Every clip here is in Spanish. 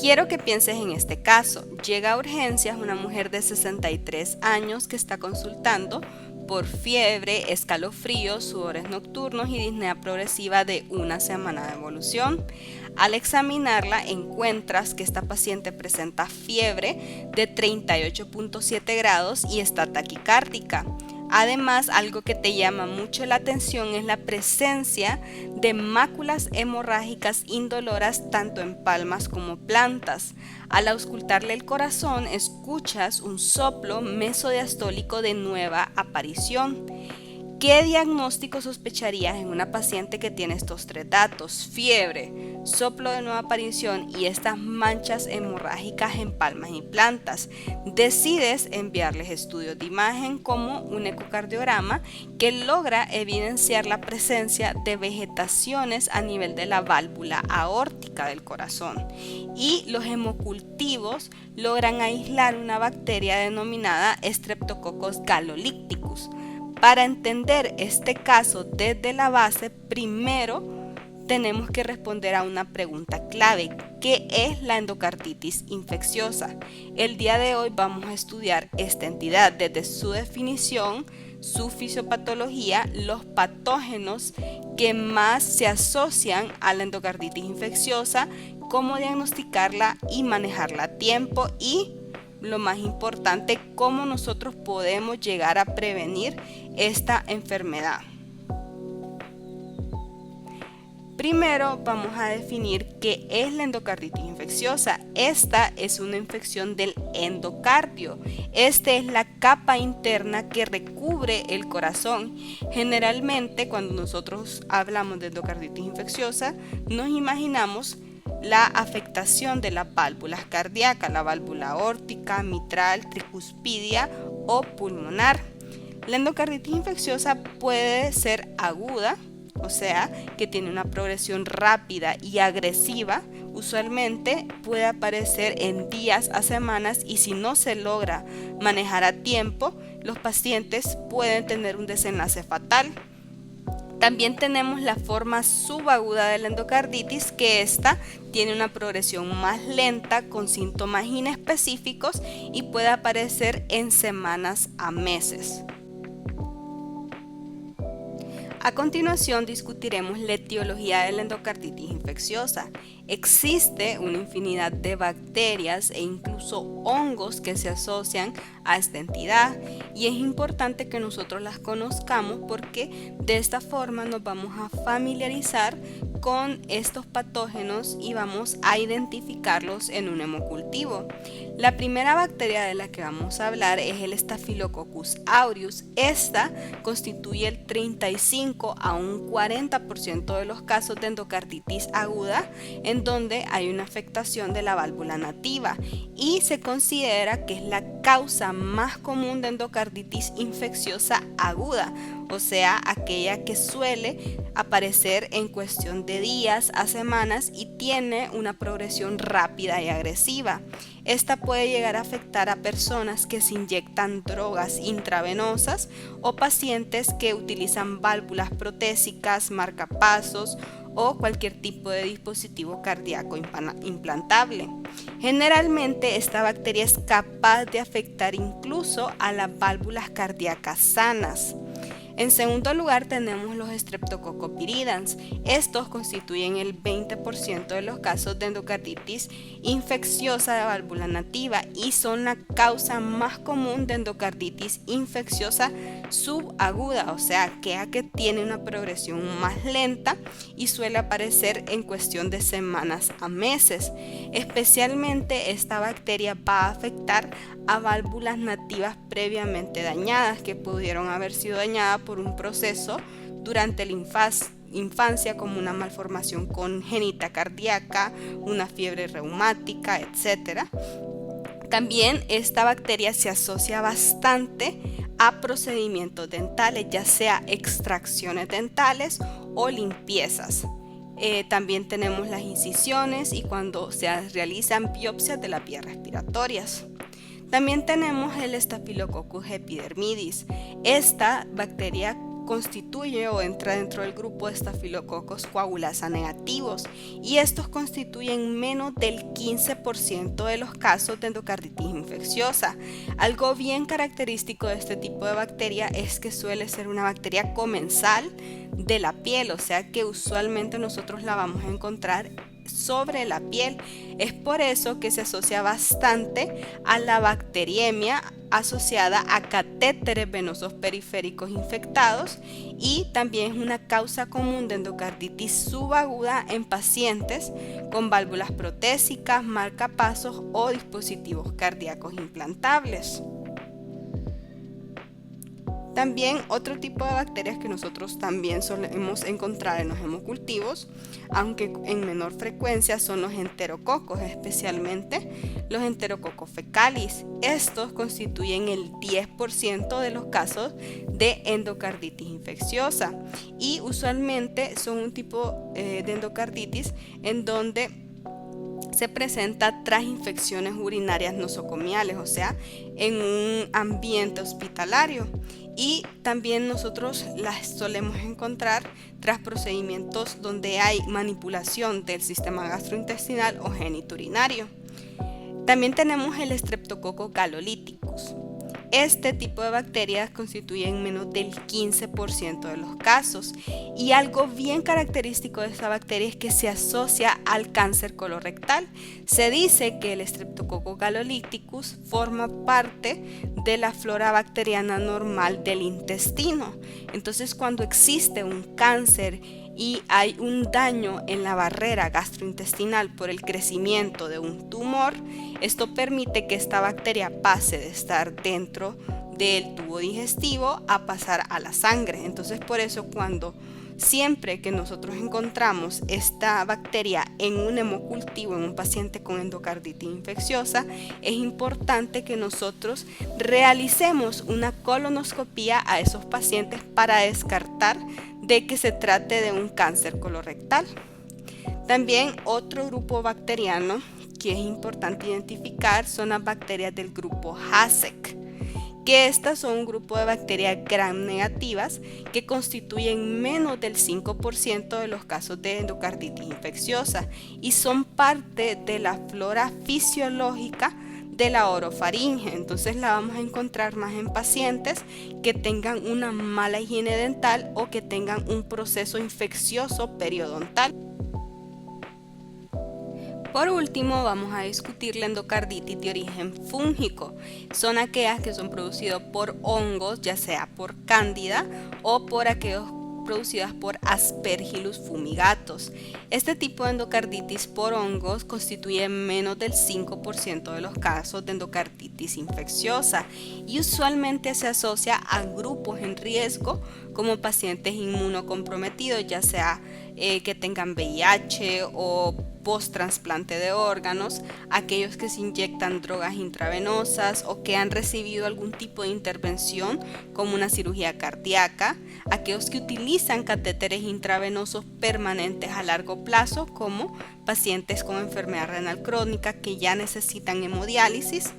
Quiero que pienses en este caso. Llega a urgencias una mujer de 63 años que está consultando por fiebre, escalofríos, sudores nocturnos y disnea progresiva de una semana de evolución. Al examinarla encuentras que esta paciente presenta fiebre de 38.7 grados y está taquicárdica. Además, algo que te llama mucho la atención es la presencia de máculas hemorrágicas indoloras tanto en palmas como plantas. Al auscultarle el corazón, escuchas un soplo mesodiastólico de nueva aparición. ¿Qué diagnóstico sospecharías en una paciente que tiene estos tres datos? Fiebre, soplo de nueva aparición y estas manchas hemorrágicas en palmas y plantas. Decides enviarles estudios de imagen como un ecocardiograma que logra evidenciar la presencia de vegetaciones a nivel de la válvula aórtica del corazón. Y los hemocultivos logran aislar una bacteria denominada Streptococcus galolicticus. Para entender este caso desde la base, primero tenemos que responder a una pregunta clave: ¿qué es la endocarditis infecciosa? El día de hoy vamos a estudiar esta entidad desde su definición, su fisiopatología, los patógenos que más se asocian a la endocarditis infecciosa, cómo diagnosticarla y manejarla a tiempo y, lo más importante, cómo nosotros podemos llegar a prevenir esta enfermedad. Primero vamos a definir qué es la endocarditis infecciosa. Esta es una infección del endocardio. Esta es la capa interna que recubre el corazón. Generalmente, cuando nosotros hablamos de endocarditis infecciosa, nos imaginamos la afectación de las válvulas cardíacas, la válvula aórtica, mitral, tricuspidia o pulmonar. La endocarditis infecciosa puede ser aguda, o sea, que tiene una progresión rápida y agresiva. Usualmente puede aparecer en días a semanas y si no se logra manejar a tiempo, los pacientes pueden tener un desenlace fatal. También tenemos la forma subaguda de la endocarditis, que esta tiene una progresión más lenta con síntomas inespecíficos y puede aparecer en semanas a meses. A continuación discutiremos la etiología de la endocarditis infecciosa. Existe una infinidad de bacterias e incluso hongos que se asocian a esta entidad y es importante que nosotros las conozcamos porque de esta forma nos vamos a familiarizar con estos patógenos y vamos a identificarlos en un hemocultivo. La primera bacteria de la que vamos a hablar es el Staphylococcus aureus. Esta constituye el 35 a un 40% de los casos de endocarditis aguda en donde hay una afectación de la válvula nativa y se considera que es la causa más común de endocarditis infecciosa aguda, o sea, aquella que suele aparecer en cuestión de días a semanas y tiene una progresión rápida y agresiva. Esta puede llegar a afectar a personas que se inyectan drogas intravenosas o pacientes que utilizan válvulas protésicas, marcapasos o cualquier tipo de dispositivo cardíaco implantable. Generalmente esta bacteria es capaz de afectar incluso a las válvulas cardíacas sanas. En segundo lugar tenemos los Streptococcus viridans. Estos constituyen el 20% de los casos de endocarditis infecciosa de válvula nativa y son la causa más común de endocarditis infecciosa subaguda, o sea, que tiene una progresión más lenta y suele aparecer en cuestión de semanas a meses. Especialmente esta bacteria va a afectar a válvulas nativas previamente dañadas que pudieron haber sido dañadas por un proceso durante la infancia como una malformación congénita cardíaca, una fiebre reumática, etc. También esta bacteria se asocia bastante a procedimientos dentales, ya sea extracciones dentales o limpiezas. También tenemos las incisiones y cuando se realizan biopsias de las vías respiratorias. También tenemos el Staphylococcus epidermidis. Esta bacteria constituye o entra dentro del grupo de estafilococos coagulasa negativos, y estos constituyen menos del 15% de los casos de endocarditis infecciosa. Algo bien característico de este tipo de bacteria es que suele ser una bacteria comensal de la piel, o sea que usualmente nosotros la vamos a encontrar sobre la piel. Es por eso que se asocia bastante a la bacteriemia asociada a catéteres venosos periféricos infectados, y también es una causa común de endocarditis subaguda en pacientes con válvulas protésicas, marcapasos o dispositivos cardíacos implantables. También otro tipo de bacterias que nosotros también solemos encontrar en los hemocultivos, aunque en menor frecuencia, son los enterococos, especialmente los enterococos fecalis. Estos constituyen el 10% de los casos de endocarditis infecciosa, y usualmente son un tipo de endocarditis en donde se presenta tras infecciones urinarias nosocomiales, o sea, en un ambiente hospitalario. Y también nosotros las solemos encontrar tras procedimientos donde hay manipulación del sistema gastrointestinal o genitourinario. También tenemos el Streptococcus galolyticus. Este tipo de bacterias constituyen menos del 15% de los casos, y algo bien característico de esta bacteria es que se asocia al cáncer colorectal. Se dice que el Streptococcus galolyticus forma parte de la flora bacteriana normal del intestino. Entonces, cuando existe un cáncer y hay un daño en la barrera gastrointestinal por el crecimiento de un tumor, esto permite que esta bacteria pase de estar dentro del tubo digestivo a pasar a la sangre. Entonces, por eso siempre que nosotros encontramos esta bacteria en un hemocultivo, en un paciente con endocarditis infecciosa, es importante que nosotros realicemos una colonoscopia a esos pacientes para descartar de que se trate de un cáncer colorectal. También otro grupo bacteriano que es importante identificar son las bacterias del grupo HASEC, que estas son un grupo de bacterias gram negativas que constituyen menos del 5% de los casos de endocarditis infecciosa, y son parte de la flora fisiológica de la orofaringe. Entonces la vamos a encontrar más en pacientes que tengan una mala higiene dental o que tengan un proceso infeccioso periodontal. Por último, vamos a discutir la endocarditis de origen fúngico. Son aquellas que son producidas por hongos, ya sea por cándida o por aquellos producidas por Aspergillus fumigatus. Este tipo de endocarditis por hongos constituye menos del 5% de los casos de endocarditis infecciosa, y usualmente se asocia a grupos en riesgo como pacientes inmunocomprometidos, ya sea que tengan VIH o post-trasplante de órganos, aquellos que se inyectan drogas intravenosas o que han recibido algún tipo de intervención como una cirugía cardíaca, aquellos que utilizan catéteres intravenosos permanentes a largo plazo como pacientes con enfermedad renal crónica que ya necesitan hemodiálisis.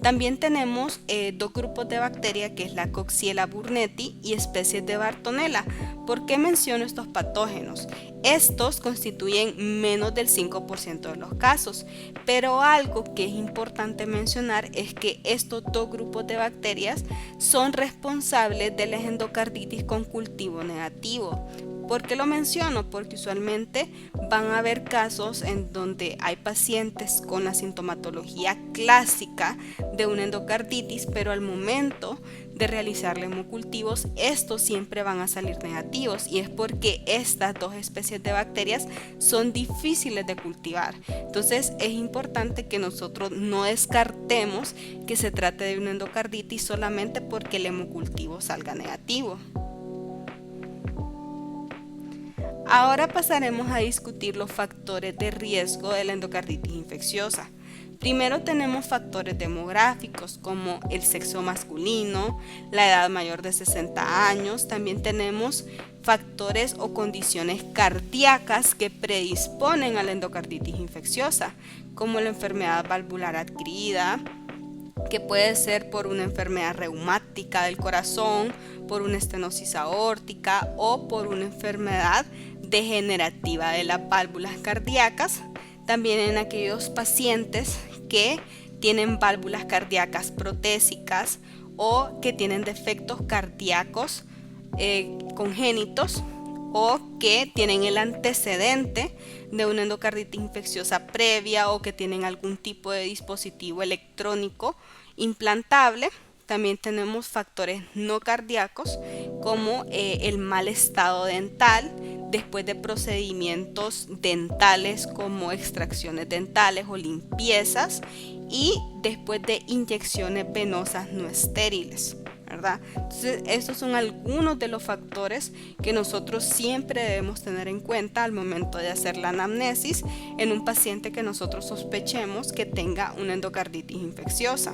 También tenemos dos grupos de bacterias, que es la Coxiella burnetii y especies de Bartonella. ¿Por qué menciono estos patógenos? Estos constituyen menos del 5% de los casos, pero algo que es importante mencionar es que estos dos grupos de bacterias son responsables de la endocarditis con cultivo negativo. ¿Por qué lo menciono? Porque usualmente van a haber casos en donde hay pacientes con la sintomatología clásica de una endocarditis, pero al momento de realizar hemocultivos, estos siempre van a salir negativos, y es porque estas dos especies de bacterias son difíciles de cultivar. Entonces es importante que nosotros no descartemos que se trate de una endocarditis solamente porque el hemocultivo salga negativo. Ahora pasaremos a discutir los factores de riesgo de la endocarditis infecciosa. Primero tenemos factores demográficos como el sexo masculino, la edad mayor de 60 años. También tenemos factores o condiciones cardíacas que predisponen a la endocarditis infecciosa, como la enfermedad valvular adquirida, que puede ser por una enfermedad reumática del corazón, por una estenosis aórtica o por una enfermedad degenerativa de las válvulas cardíacas. También en aquellos pacientes que tienen válvulas cardíacas protésicas o que tienen defectos cardíacos congénitos o que tienen el antecedente de una endocarditis infecciosa previa o que tienen algún tipo de dispositivo electrónico implantable. También tenemos factores no cardíacos como el mal estado dental después de procedimientos dentales como extracciones dentales o limpiezas y después de inyecciones venosas no estériles, ¿verdad? Entonces, estos son algunos de los factores que nosotros siempre debemos tener en cuenta al momento de hacer la anamnesis en un paciente que nosotros sospechemos que tenga una endocarditis infecciosa.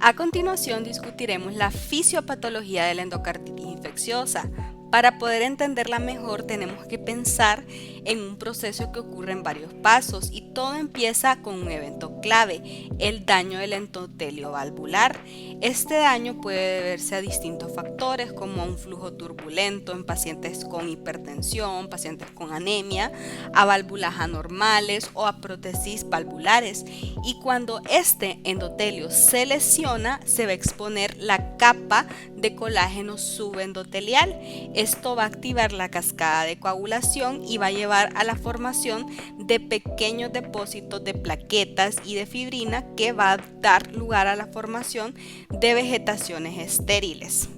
A continuación discutiremos la fisiopatología de la endocarditis infecciosa. Para poder entenderla mejor tenemos que pensar en un proceso que ocurre en varios pasos y todo empieza con un evento clave, el daño del endotelio valvular. Este daño puede deberse a distintos factores como a un flujo turbulento en pacientes con hipertensión, pacientes con anemia, a válvulas anormales o a prótesis valvulares. Y cuando este endotelio se lesiona, se va a exponer la capa de colágeno subendotelial. Esto va a activar la cascada de coagulación y va a llevar a la formación de pequeños depósitos de plaquetas y de fibrina que va a dar lugar a la formación de vegetaciones estériles.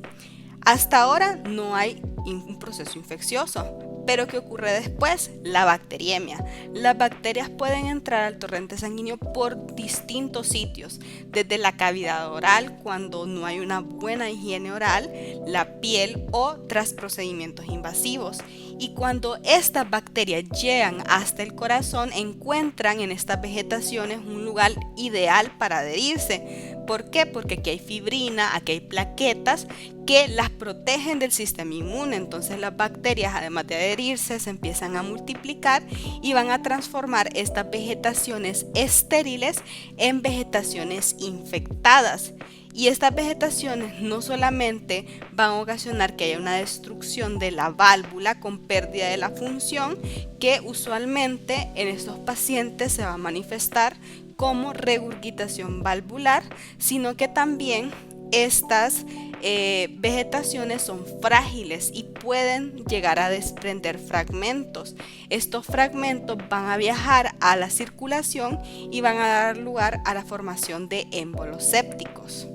Hasta ahora no hay un proceso infeccioso, pero ¿qué ocurre después? La bacteriemia. Las bacterias pueden entrar al torrente sanguíneo por distintos sitios, desde la cavidad oral cuando no hay una buena higiene oral, la piel o tras procedimientos invasivos. Y cuando estas bacterias llegan hasta el corazón, encuentran en estas vegetaciones un lugar ideal para adherirse. ¿Por qué? Porque aquí hay fibrina, aquí hay plaquetas que las protegen del sistema inmune. Entonces las bacterias, además de adherirse, se empiezan a multiplicar y van a transformar estas vegetaciones estériles en vegetaciones infectadas. Y estas vegetaciones no solamente van a ocasionar que haya una destrucción de la válvula con pérdida de la función, que usualmente en estos pacientes se va a manifestar como regurgitación valvular, sino que también estas vegetaciones son frágiles y pueden llegar a desprender fragmentos. Estos fragmentos van a viajar a la circulación y van a dar lugar a la formación de émbolos sépticos.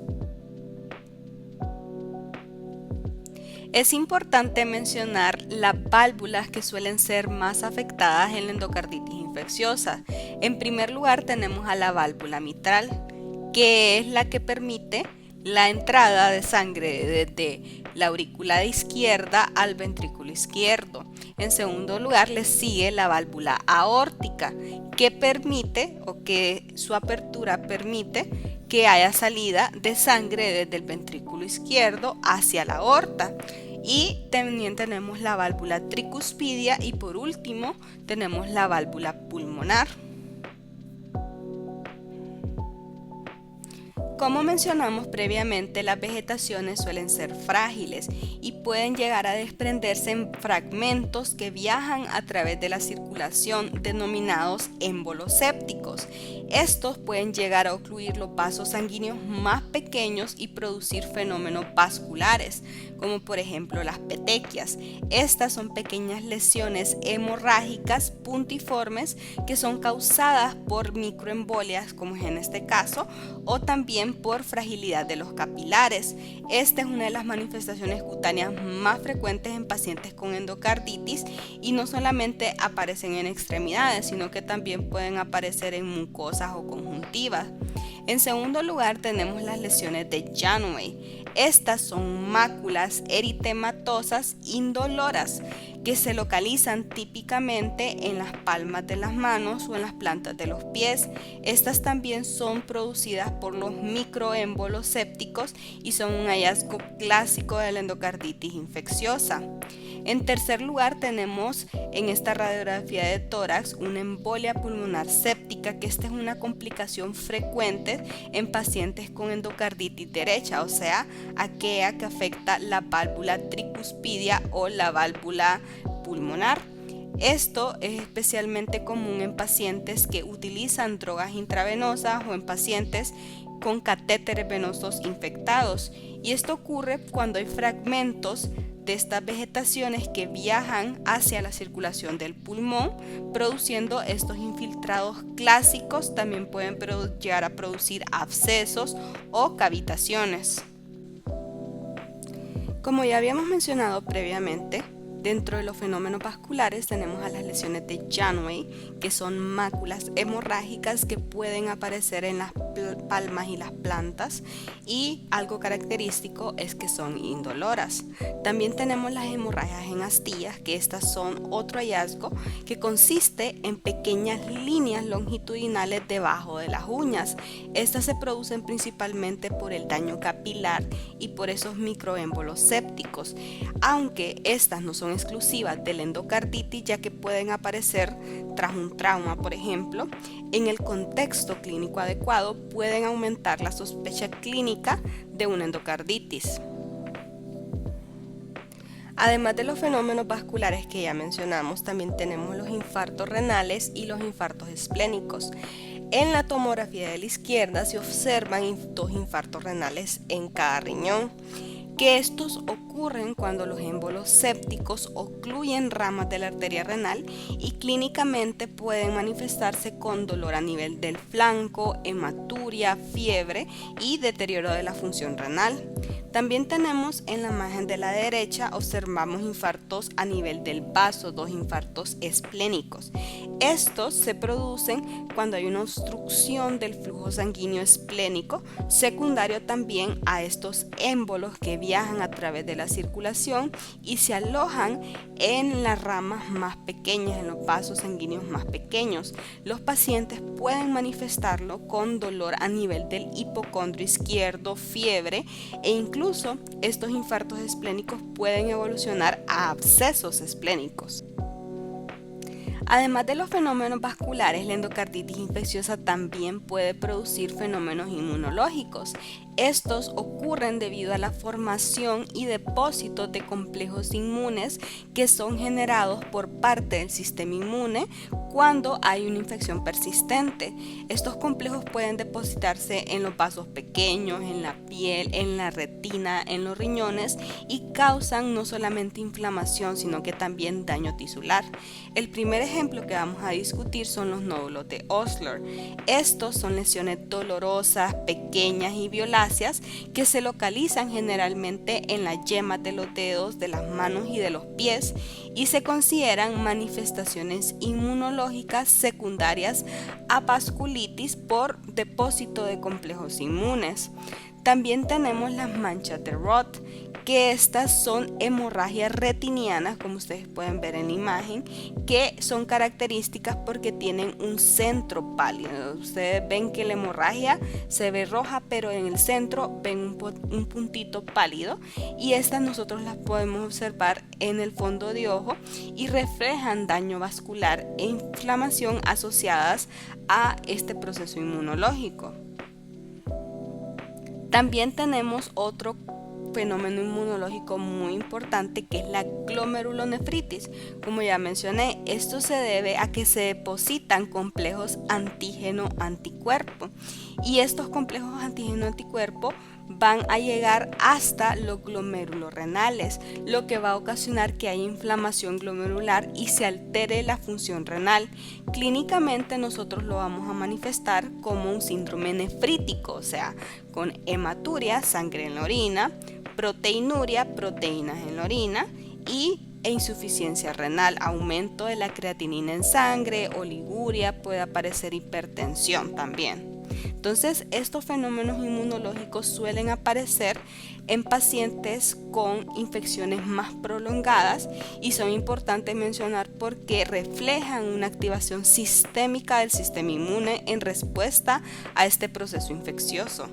Es importante mencionar las válvulas que suelen ser más afectadas en la endocarditis infecciosa. En primer lugar tenemos a la válvula mitral, que es la que permite la entrada de sangre desde la aurícula izquierda al ventrículo izquierdo. En segundo lugar le sigue la válvula aórtica, que permite o que su apertura permite que haya salida de sangre desde el ventrículo izquierdo hacia la aorta. Y también tenemos la válvula tricuspidia y por último tenemos la válvula pulmonar. Como mencionamos previamente, las vegetaciones suelen ser frágiles y pueden llegar a desprenderse en fragmentos que viajan a través de la circulación denominados émbolos sépticos. Estos pueden llegar a ocluir los vasos sanguíneos más pequeños y producir fenómenos vasculares, como por ejemplo las petequias. Estas son pequeñas lesiones hemorrágicas puntiformes que son causadas por microembolias, como es en este caso, o también por fragilidad de los capilares. Esta es una de las manifestaciones cutáneas más frecuentes en pacientes con endocarditis y no solamente aparecen en extremidades, sino que también pueden aparecer en mucosas o conjuntivas. En segundo lugar tenemos las lesiones de Janeway. Estas son máculas eritematosas indoloras que se localizan típicamente en las palmas de las manos o en las plantas de los pies. Estas también son producidas por los microémbolos sépticos y son un hallazgo clásico de la endocarditis infecciosa. En tercer lugar, tenemos en esta radiografía de tórax una embolia pulmonar séptica, que esta es una complicación frecuente en pacientes con endocarditis derecha, o sea, aquella que afecta la válvula tricuspidia o la válvula pulmonar. Esto es especialmente común en pacientes que utilizan drogas intravenosas o en pacientes con catéteres venosos infectados, y esto ocurre cuando hay fragmentos de estas vegetaciones que viajan hacia la circulación del pulmón, produciendo estos infiltrados clásicos. También pueden llegar a producir abscesos o cavitaciones. Como ya habíamos mencionado previamente, dentro de los fenómenos vasculares tenemos a las lesiones de Janeway, que son máculas hemorrágicas que pueden aparecer en las palmas y las plantas, y algo característico es que son indoloras. También tenemos las hemorragias en astillas, que estas son otro hallazgo que consiste en pequeñas líneas longitudinales debajo de las uñas. Estas se producen principalmente por el daño capilar y por esos microémbolos sépticos, aunque estas no son exclusivas de la endocarditis, ya que pueden aparecer tras un trauma, por ejemplo. En el contexto clínico adecuado pueden aumentar la sospecha clínica de una endocarditis. Además de los fenómenos vasculares que ya mencionamos, también tenemos los infartos renales y los infartos esplénicos. En la tomografía de la izquierda se observan 2 infartos renales en cada riñón, que estos ocurren cuando los émbolos sépticos ocluyen ramas de la arteria renal y clínicamente pueden manifestarse con dolor a nivel del flanco, hematuria, fiebre y deterioro de la función renal. También tenemos en la imagen de la derecha, observamos infartos a nivel del vaso, 2 infartos esplénicos. Estos se producen cuando hay una obstrucción del flujo sanguíneo esplénico, secundario también a estos émbolos que viajan a través de la circulación y se alojan en las ramas más pequeñas, en los vasos sanguíneos más pequeños. Los pacientes pueden manifestarlo con dolor a nivel del hipocondrio izquierdo, fiebre, e incluso estos infartos esplénicos pueden evolucionar a abscesos esplénicos. Además de los fenómenos vasculares, la endocarditis infecciosa también puede producir fenómenos inmunológicos. Estos ocurren debido a la formación y depósito de complejos inmunes que son generados por parte del sistema inmune cuando hay una infección persistente. Estos complejos pueden depositarse en los vasos pequeños, en la piel, en la retina, en los riñones, y causan no solamente inflamación, sino que también daño tisular. El primer ejemplo que vamos a discutir son los nódulos de Osler. Estos son lesiones dolorosas, pequeñas y violáceas que se localizan generalmente en las yemas de los dedos, de las manos y de los pies, y se consideran manifestaciones inmunológicas secundarias a vasculitis por depósito de complejos inmunes. También tenemos las manchas de Roth, que estas son hemorragias retinianas, como ustedes pueden ver en la imagen, que son características porque tienen un centro pálido. Ustedes ven que la hemorragia se ve roja, pero en el centro ven un puntito pálido, y estas nosotros las podemos observar en el fondo de ojo y reflejan daño vascular e inflamación asociadas a este proceso inmunológico. También tenemos otro fenómeno inmunológico muy importante, que es la glomerulonefritis. Como ya mencioné, esto se debe a que se depositan complejos antígeno-anticuerpo, y estos complejos antígeno-anticuerpo van a llegar hasta los glomérulos renales, lo que va a ocasionar que haya inflamación glomerular y se altere la función renal. Clínicamente nosotros lo vamos a manifestar como un síndrome nefrítico, o sea, con hematuria, sangre en la orina, proteinuria, proteínas en la orina, e insuficiencia renal, aumento de la creatinina en sangre, oliguria, puede aparecer hipertensión también. Entonces, estos fenómenos inmunológicos suelen aparecer en pacientes con infecciones más prolongadas y son importantes mencionar porque reflejan una activación sistémica del sistema inmune en respuesta a este proceso infeccioso.